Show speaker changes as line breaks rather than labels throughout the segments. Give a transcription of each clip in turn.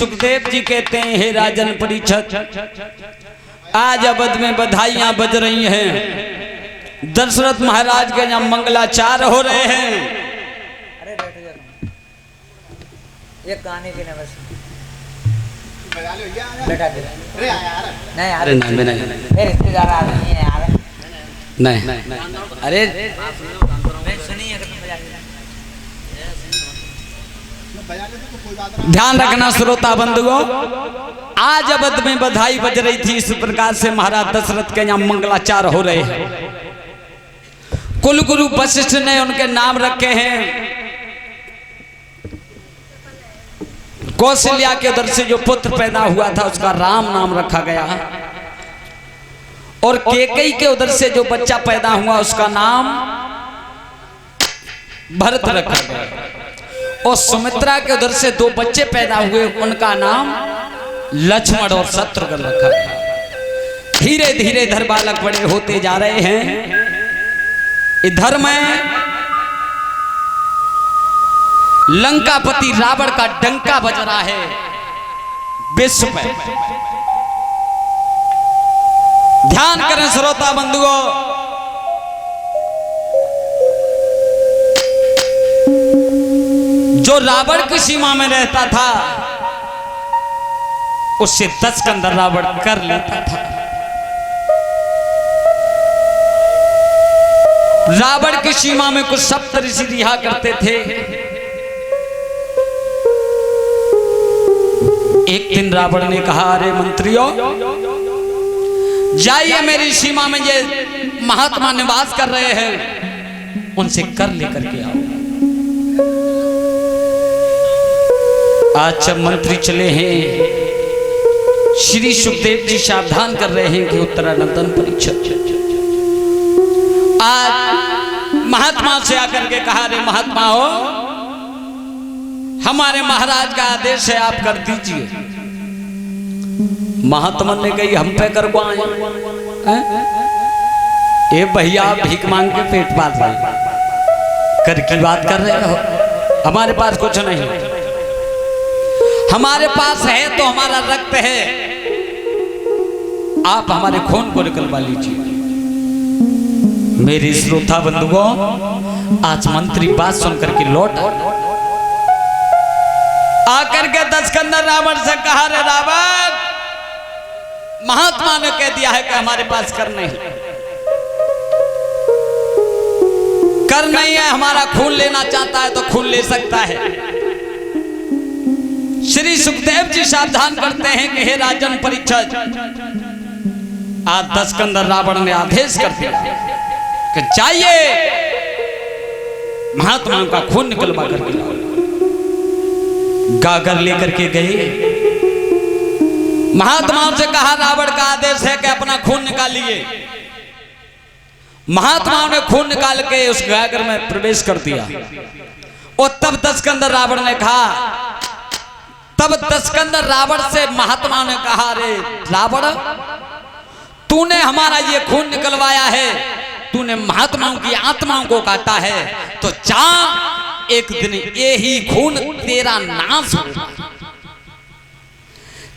सुखदेव जी कहते हैं, हे राजन परीक्षित, आज अवध में बधाइयां बज रही हैं, दशरथ महाराज के यहाँ मंगलाचार हो रहे हैं।
अरे बैठ जा, एक गाने की नवस बैठा दे। नहीं यार,
अरे नहीं नहीं
मेरे रिश्तेदार आ रहे हैं यार।
नहीं, अरे
सुनिए कि तुम बजा के
ध्यान रखना श्रोता बंधुओं, आज अवध में बधाई बज रही थी। इस प्रकार से महाराज दशरथ के यहाँ मंगलाचार हो रहे हैं। कुलगुरु वशिष्ठ ने उनके नाम रखे हैं। कौशल्या के उधर से जो पुत्र पैदा हुआ था उसका राम नाम रखा गया, और केकई के उधर से जो बच्चा पैदा हुआ उसका नाम भरत रखा गया, और सुमित्रा के उधर से दो बच्चे पैदा हुए उनका नाम लक्ष्मण और शत्रुघ्न रखा गया। धीरे धीरे इधर बालक बड़े होते जा रहे हैं। इधर में लंकापति रावण का डंका बज रहा है विश्व पे। ध्यान करें श्रोता बंधुओं, जो रावण की सीमा में रहता था उससे 10 कंदर रावण कर लेता था। रावण की सीमा में कुछ सप्तऋषि रिहा करते थे। एक दिन रावण ने कहा, अरे मंत्रियों, जाइए मेरी सीमा में ये महात्मा निवास कर रहे हैं, उनसे कर लेकर के आओ। आज जब मंत्री चले हैं, श्री सुखदेव जी सावधान कर रहे हैं कि उत्तरानंदन परीक्षित आज महात्मा से आकर के कहा, रे महात्मा हो, हमारे महाराज का आदेश है, आप कर दीजिए। महात्मा ने कही, हम पे कर को आए, ये भैया आप भीख मांग के पेट पाल रहे, कर की बात कर रहे हो, हमारे पास कुछ नहीं, हमारे पास है तो हमारा रक्त है, आप हमारे खून को निकलवा लीजिए। मेरे श्रोता बंधुओं, आज मंत्री बात सुनकर के लौट आकर के 10 कंदर रावण से कहा, रे रावण, महात्मा ने कह दिया है कि हमारे पास कर नहीं है, हमारा खून लेना चाहता है तो खून ले सकता है। श्री सुखदेव जी सावधान करते हैं कि हे राजन परीक्षित, आज 10 कंदर रावण ने आदेश कर दिया कि जाइए महात्माओं का खून निकलवा करके लाओ। गागर लेकर के गए, महात्माओं से कहा, रावण का आदेश है कि अपना खून निकालिए। महात्माओं ने खून निकाल के उस गागर में प्रवेश कर दिया, और तब 10 कंदर रावण ने कहा, तब 10 कंदर रावण से महात्मा ने कहा, रे रावण, तूने हमारा ये खून निकलवाया है, तूने महात्माओं की आत्माओं को काटा है, तो जा, एक दिन ये ही खून तेरा नाश होगा,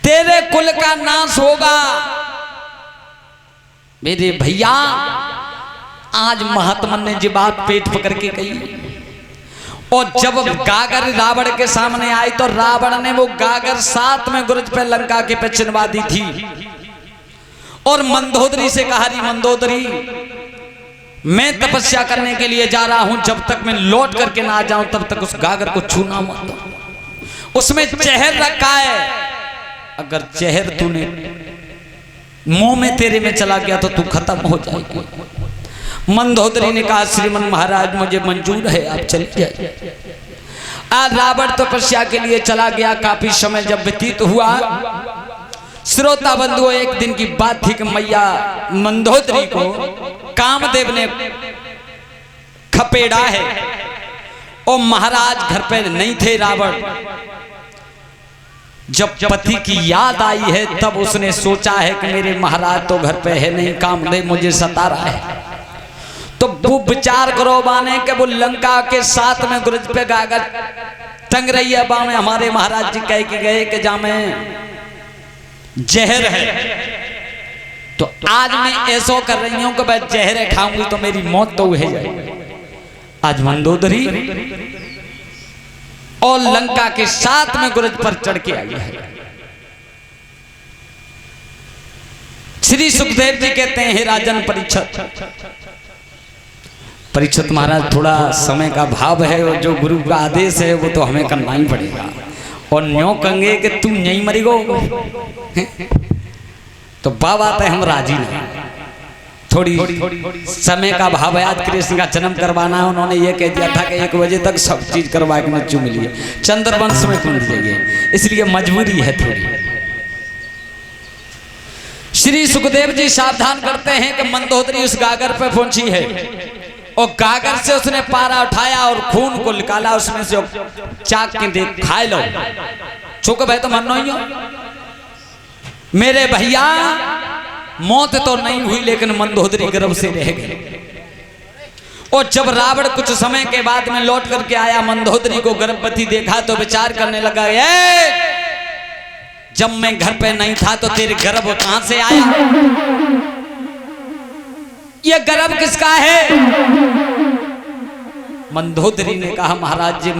तेरे कुल का नाश होगा। मेरे भैया, आज महात्मा ने जी बात पेट पकड़ के कही, और जब गागर रावण के सामने आई तो रावण ने वो गागर 7 में गुरज पे लंका के पे चिनवा दी थी, और मंदोदरी से कहा, री मंदोदरी, मैं तपस्या करने के लिए जा रहा हूं, जब तक मैं लौट करके ना आ जाऊं तब तक उस गागर को छूना मत। उसमें जहर रखा है, अगर जहर तूने मुंह में तेरे में चला गया तो तू खत्म हो जाएगी। मंदोदरी ने कहा, श्रीमन महाराज, मुझे मंजूर है, आप चले जाइए। आज रावण तपस्या के लिए चला गया। काफी समय जब व्यतीत हुआ, श्रोता बंधुओं, एक दिन की बात थी कि मैया मंदोदरी को कामदेव ने खपेड़ा है, और महाराज घर पे नहीं थे। रावण जब पति की याद आई है तब उसने सोचा है कि मेरे महाराज तो घर पे है नहीं, कामदेव मुझे सता रहा है, तो वो विचार करो बाने कि वो लंका के 7 में गुरज पे गागर टंग रही है बाह में। हमारे महाराज जी कह के गए कि जा में जहर है, तो आज मैं ऐसा कर रही हूं कि मैं जहर खाऊंगी तो मेरी मौत तो है जाएगी। आज मंदोदरी और लंका के साथ में गुरज पर चढ़ के आई है। श्री सुखदेव जी कहते हैं, हे राजन परीक्षित महाराज, थोड़ा समय का भाव है और जो गुरु का आदेश है वो तो हमें करना ही पड़ेगा। और न्यों कहेंगे कि तू नहीं मरीगो तो बाबा तो हम राजी नहीं। थोड़ी समय का भाव है। आज कृष्ण का जन्म करवाना है, उन्होंने ये कह दिया था कि 1 बजे तक सब चीज करवा के मत मिली है, चंद्रवंश में कुंड जाइए, इसलिए मजबूरी है थोड़ी। श्री सुखदेव जी सावधान करते हैं कि मंदोदरी उस गागर पे पहुंची है और गागर से उसने पारा उठाया और खून को निकाला, उसमें से चाक के देख खाए लो। चुप भाई तो मनो ही हो मेरे भैया, मौत तो नहीं हुई लेकिन मंदोदरी गर्भ से रह गई। और जब रावण कुछ समय के बाद में लौट करके आया, मंदोदरी को गर्भवती देखा तो विचार करने लगा, जब मैं घर पे नहीं था तो तेरे गर्भ कहां से आया? ये गर्भ किसका है? मंदोदरी ने कहा, महाराज जी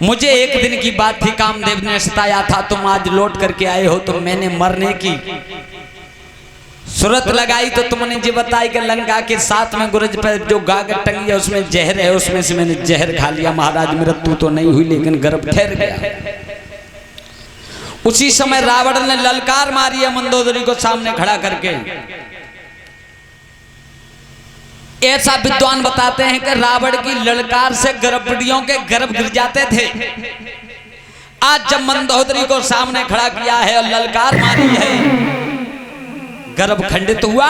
मुझे एक दिन की बात थी, कामदेव ने सताया था, तुम आज लौट करके आए हो तो मैंने मरने की सूरत लगाई तो तुमने जी बताई कि लंका के साथ में गुरज पर जो गागर टंगी है उसमें जहर है, उसमें से मैंने जहर खा लिया। महाराज मृत्यु तो नहीं हुई लेकिन गर्भ ठहर गया। उसी समय रावण ने ललकार मारी है मंदोदरी को सामने खड़ा करके। ऐसा विद्वान बताते हैं कि रावण की ललकार से गर्भवतियों के गर्भ गिर जाते थे। आज जब मंदोदरी को सामने खड़ा किया है और ललकार मारी है, गर्भ खंडित हुआ।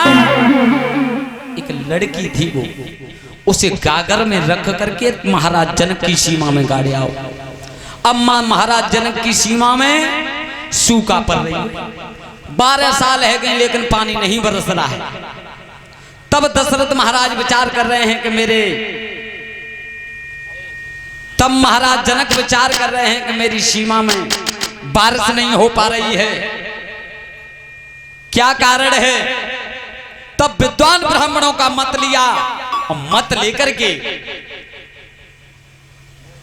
एक लड़की थी, वो उसे गागर में रख करके महाराज जनक की सीमा में गाड़े आओ। अम्मा महाराज जनक की सीमा में सूखा पड़ रही है, 12 साल है गए लेकिन पानी नहीं बरस रहा है। तब दशरथ महाराज विचार कर रहे हैं कि तब महाराज जनक विचार कर रहे हैं कि मेरी सीमा में बारिश नहीं हो पा रही है, क्या कारण है? तब विद्वान ब्राह्मणों का मत लिया और मत लेकर के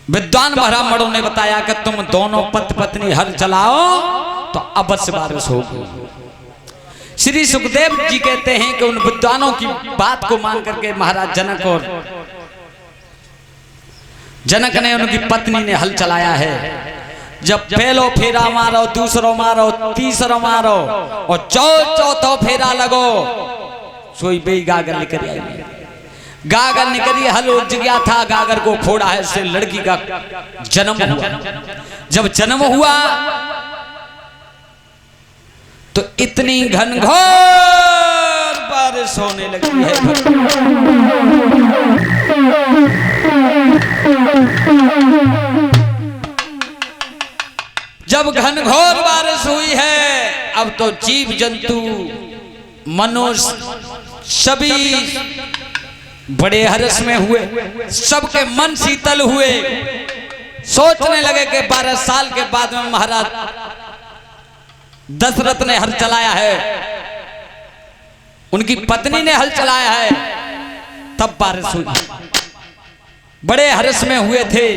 विद्वान ब्राह्मणों ने बताया कि तुम दोनों पति पत्नी हल चलाओ तो अवश्य बारिश होगी। श्री सुखदेव जी कहते हैं कि उन विद्वानों की बात को मान करके महाराज जनक ने उनकी पत्नी ने हल चलाया है। जब पहलो फेरा मारो, दूसरो मारो, तीसरो मारो और चौथो फेरा लगो, सोई बे गागर निकल आई। गागर निकली, हल उज गया था, गागर को फोड़ा है, उससे लड़की का जन्म हुआ। जब जन्म हुआ तो इतनी घनघोर बारिश होने लगी है। जब घनघोर बारिश हुई है, अब तो जीव जंतु मनुष्य सभी बड़े हर्ष में हुए, सबके मन शीतल हुए। सोचने लगे कि 12 साल के बाद में महाराज दशरथ ने हल चलाया है, उनकी पत्नी ने हल चलाया है, तब बारिश हुई। बड़े हर्ष में हुए थे।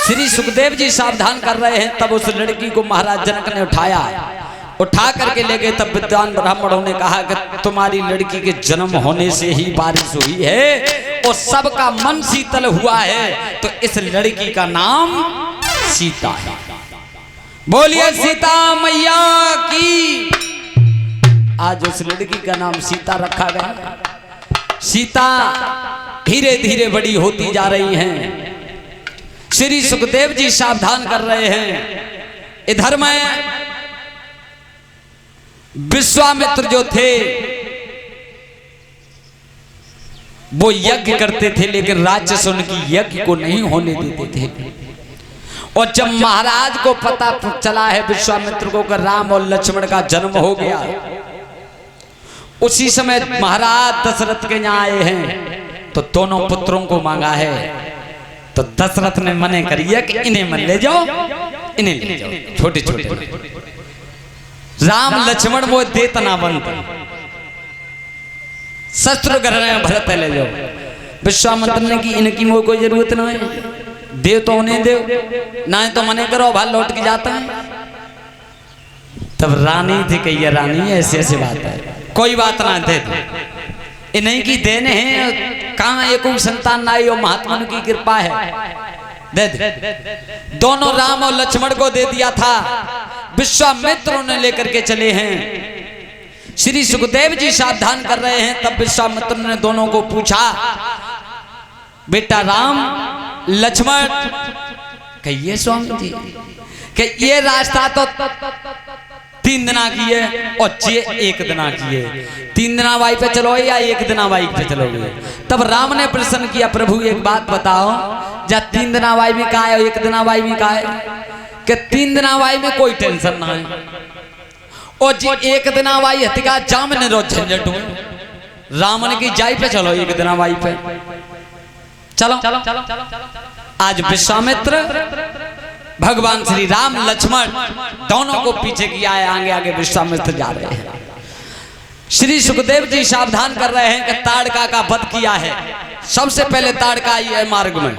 श्री सुखदेव जी सावधान कर रहे हैं, तब उस लड़की को महाराज जनक ने उठा करके ले गए। तब विद्वान ब्राह्मणों ने कहा कि तुम्हारी लड़की के जन्म होने से ही बारिश हुई है और सबका मन शीतल हुआ है, तो इस लड़की का नाम सीता है। बोलिए सीता मैया की। आज उस लड़की का नाम सीता रखा गया। सीता धीरे धीरे बड़ी होती जा रही हैं। श्री सुखदेव जी सावधान कर रहे हैं। इधर में विश्वामित्र जो थे वो यज्ञ करते थे, लेकिन राक्षस उनकी यज्ञ को नहीं होने देते थे। और जब महाराज को पता चला है विश्वामित्र को कि राम और लक्ष्मण का जन्म हो गया, उसी समय महाराज दशरथ के यहाँ आए हैं तो दोनों पुत्रों को मांगा है। तो दशरथ ने मने करिए कि इन्हें मन ले जाओ, इन्हें ले जाओ, छोटे छोटे। राम लक्ष्मण वो देतना बनता, शस्त्र घर में भरत ले जाओ। विश्वामित्र ने की इनकी मोह कोई जरूरत ना है, देव तो उन्हें देव, ना तो मने करो भाल लौट के जाता है। तब रानी थी कही रानी ऐसे ऐसे बात है, कोई बात ना दे इन्हीं की देने हैं, कहाँ एक संतान ना आई, महात्मा की कृपा है, दे दे। दोनों राम और लक्ष्मण को दे दिया था, विश्वामित्र ने लेकर के चले हैं। श्री सुखदेव जी सावधान कर रहे हैं, तब विश्वामित्र ने दोनों को पूछा, बेटा राम लक्ष्मण, कहिए स्वामी जी कि ये रास्ता तो 3 दिना की है और ये 1 दिना की है, 3 दिना बाइक पे चलो या 1 दिना बाइक पे चलोगे। तब राम ने प्रश्न किया, प्रभु एक बात बताओ, जा 3 दिना बाइक में कहा है और 1 दिना बाइक में कहा है? कि 3 दिना बाइक में कोई टेंशन ना है और जी 1 दिना बाइक हतिका जाम ने रोज झंझट हुए। राम ने की जाई पे चलो 1 दिना बाइक पे चलो। आज विश्वामित्र भगवान श्री राम लक्ष्मण दोनों को पीछे किया है, आगे आगे विश्वामित्र जा रहे हैं। श्री सुखदेव जी सावधान कर रहे हैं कि ताड़का का वध किया है। सबसे पहले ताड़का आई है मार्ग में,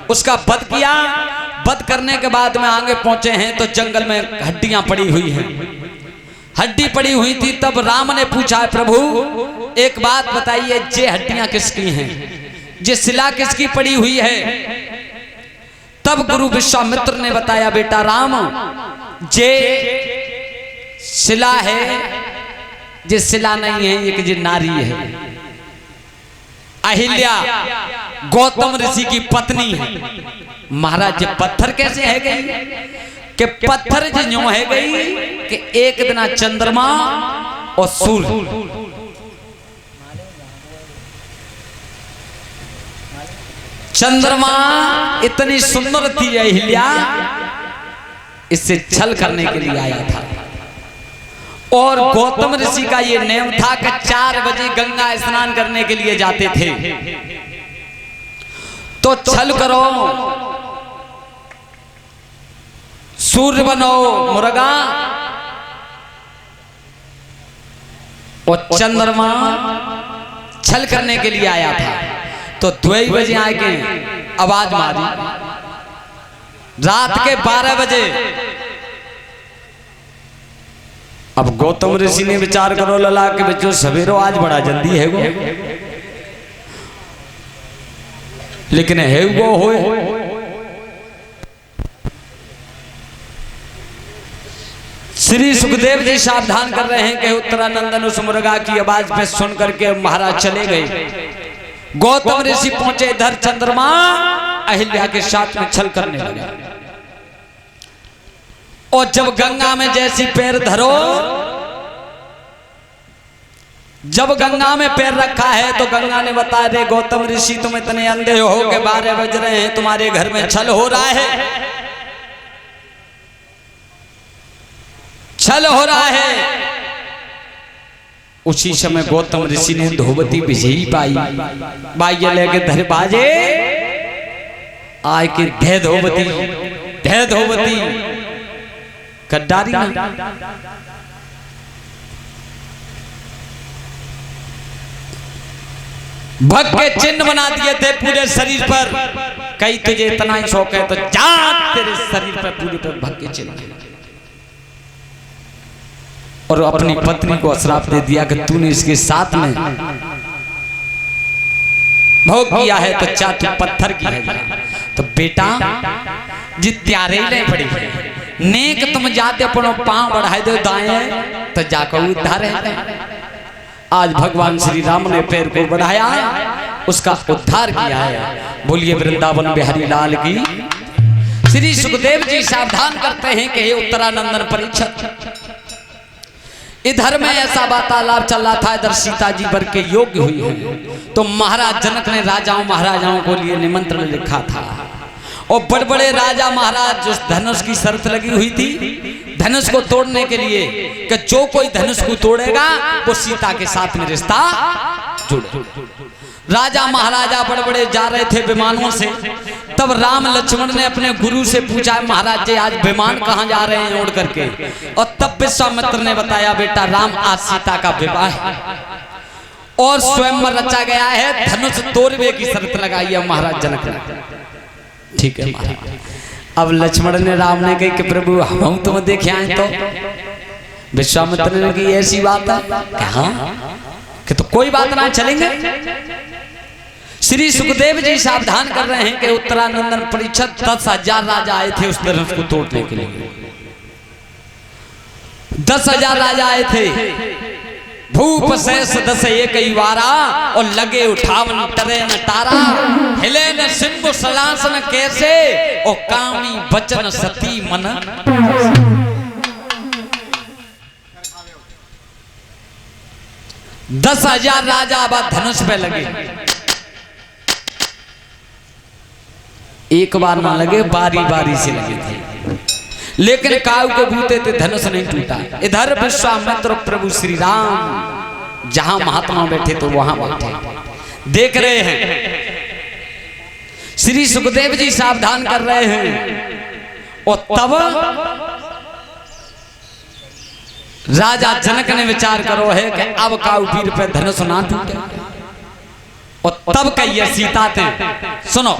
उसका वध किया। वध करने के बाद में आगे पहुंचे हैं तो जंगल में हड्डियां पड़ी हुई हैं, हड्डी पड़ी हुई थी। तब राम ने पूछा, प्रभु एक बात बताइए, ये हड्डियां किसकी हैं, ये शिला किसकी पड़ी हुई है? तब गुरु विश्वामित्र ने बताया, बेटा राम जे शिला है, जे शिला नहीं है, एक जे नारी है, अहिल्या गौतम ऋषि की पत्नी है। महाराज ये पत्थर कैसे है गई? कि पत्थर जो है गई कि 1 दिना चंद्रमा और सूर्य, चंद्रमा इतनी सुंदर थी अहिल्या, इससे छल करने के लिए आया था। और गौतम ऋषि का ये नियम था कि 4 बजे गंगा स्नान करने के लिए जाते थे। तो छल करो, सूर्य बनो मुर्गा और चंद्रमा छल करने के लिए आया था। तो 2 बजे आके आवाज मारी, रात के 12 बजे। अब गौतम ऋषि ने विचार करो लला के बच्चों, सवेरो आज बड़ा जल्दी है वो, लेकिन है वो होए। श्री सुखदेव जी सावधान कर रहे हैं कि उत्तरानंदन उस मुर्गा की आवाज पे सुन करके महाराज चले गए। गौतम ऋषि पहुंचे इधर, चंद्रमा अहिल्या के साथ में छल करने लगा। और जब गंगा में जैसी पैर धरो, जब गंगा में पैर रखा है तो गंगा ने बताया, रे गौतम ऋषि तुम इतने अंधे हो कि 12 बज रहे हैं, तुम्हारे घर में छल हो रहा है, छल हो रहा है। उसी समय गौतम ऋषि ने धोबती विजयी पाई, बाइया लेके धर बाजे आय के धे धोबती कड्डारी भग के चिन्ह बना दिए थे पूरे शरीर पर। कहीं तुझे इतना ही शौक है तो जा, तेरे शरीर पर पूरे पर भग के चिन्ह। और अपनी पत्नी को श्राप दे दिया कि तूने इसके साथ में भोग किया है तो चाह तू पत्थर की है। तो बेटा जी त्यारे ले पड़ी नेक, तुम जाते अपनो पांव बढ़ाए दो दाएं तो जाकर उद्धार है। आज भगवान श्री राम ने पैर को बढ़ाया, उसका उद्धार किया है। बोलिए वृंदावन बिहारी लाल की। श्री सुखदेव जी सावधान करते हैं कि हे उत्तरानंदन परीक्षित, इधर में ऐसा वार्तालाप चल रहा था, इधर सीता जी वर के योग्य हुई है। तो महाराज जनक ने राजाओं महाराजाओं को लिए निमंत्रण लिखा था और बड़े बड़े राजा महाराज जो धनुष की शर्त लगी हुई थी धनुष को तोड़ने के लिए कि जो कोई धनुष को तोड़ेगा वो सीता के साथ में रिश्ता जुड़े। राजा महाराजा बड़े बड़े जा रहे थे विमानों से। तब राम लक्ष्मण ने अपने गुरु से पूछा, महाराज जी आज विमान कहाँ जा रहे हैं उड़ करके? और तब विश्वामित्र ने बताया, बेटा राम आज सीता का विवाह है और स्वयं रचा गया है, धनुष तोड़वे की शर्त लगाई है महाराज जनक ने। ठीक है महाराज। अब लक्ष्मण ने राम ने कही कि प्रभु हम तुम देखे आए तो। विश्वामित्र ने कही ऐसी बात है कहा कि तो कोई बात ना, चलेंगे। श्री सुखदेव जी सावधान कर रहे हैं कि उत्तरानंदन परीक्षित 10,000 राजा आए थे उस धनुष को तोड़ने के लिए। 10,000 राजा आए थे। भूप शेष 10 एक वारा और लगे उठावन टरे न तारा, हिले न सिंह सलासन कैसे और कामी बचन सती मन। 10,000 राजा अब धनुष पे लगे। एक बार ना लगे, बारी बारी से लगे थे, लेकिन काऊ के बूते थे धनुष नहीं टूटा। इधर विश्वामित्र प्रभु श्री राम जहां महात्मा बैठे तो वहां बैठे देख रहे हैं। श्री सुखदेव जी सावधान कर रहे हैं और तब राजा जनक ने विचार करो है कि अब काऊ वीर पे धनुष ना टूटे। और तब कहिए सीता थे, सुनो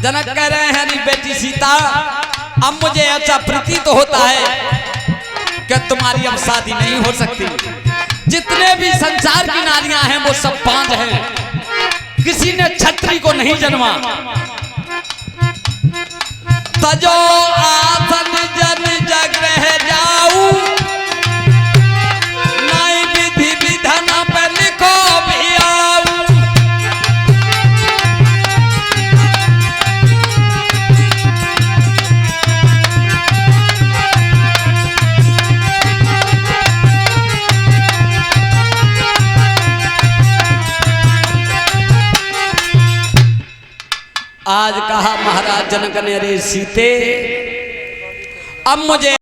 जनक कह रहे हैं अरे बेटी सीता, अब मुझे ऐसा प्रतीत होता है कि तुम्हारी अब शादी नहीं हो सकती। जितने भी संसार की नारियां हैं वो सब बांझ हैं, किसी ने छत्री को नहीं जन्मा। तजो आसन जन जग रह जाऊं, नई विधि विधान पे लिखो भी आऊं। आज कहा महाराज जनक ने, रे सीते अब मुझे